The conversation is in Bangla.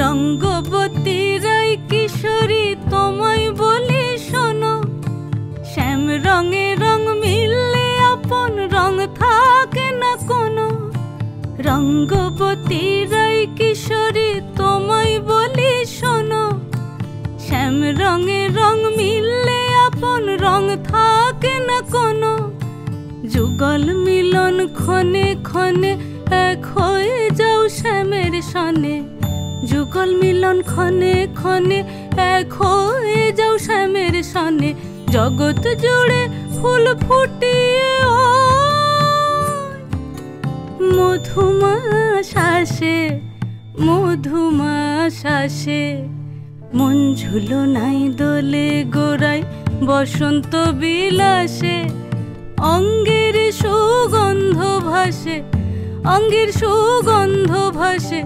রঙ্গবতী রাই কিশোরী তোমায় বলি শোনো, শ্যাম রঙে রং মিললে আপন রং থাকে না কোনো। রঙ্গবতী রাই কিশোরী তোমায় বলি শোনো, শ্যাম রঙে রং মিললে আপন রং থাকে না কোনো। যুগল মিলন ক্ষণে ক্ষণে এক হয়ে যাও শ্যামের সনে, যুগল মিলন ক্ষণে ক্ষণে এক হয়ে যাও শ্যামের সনে। জগৎ জুড়ে ফুল ফুটিয়ে মধুমাস আসে, মধুমাস আসে। মন ঝুলো নাই দোলে গোড়ায় বসন্ত বিলাসে, অঙ্গের সুগন্ধ ভাসে, অঙ্গের সুগন্ধ ভাসে।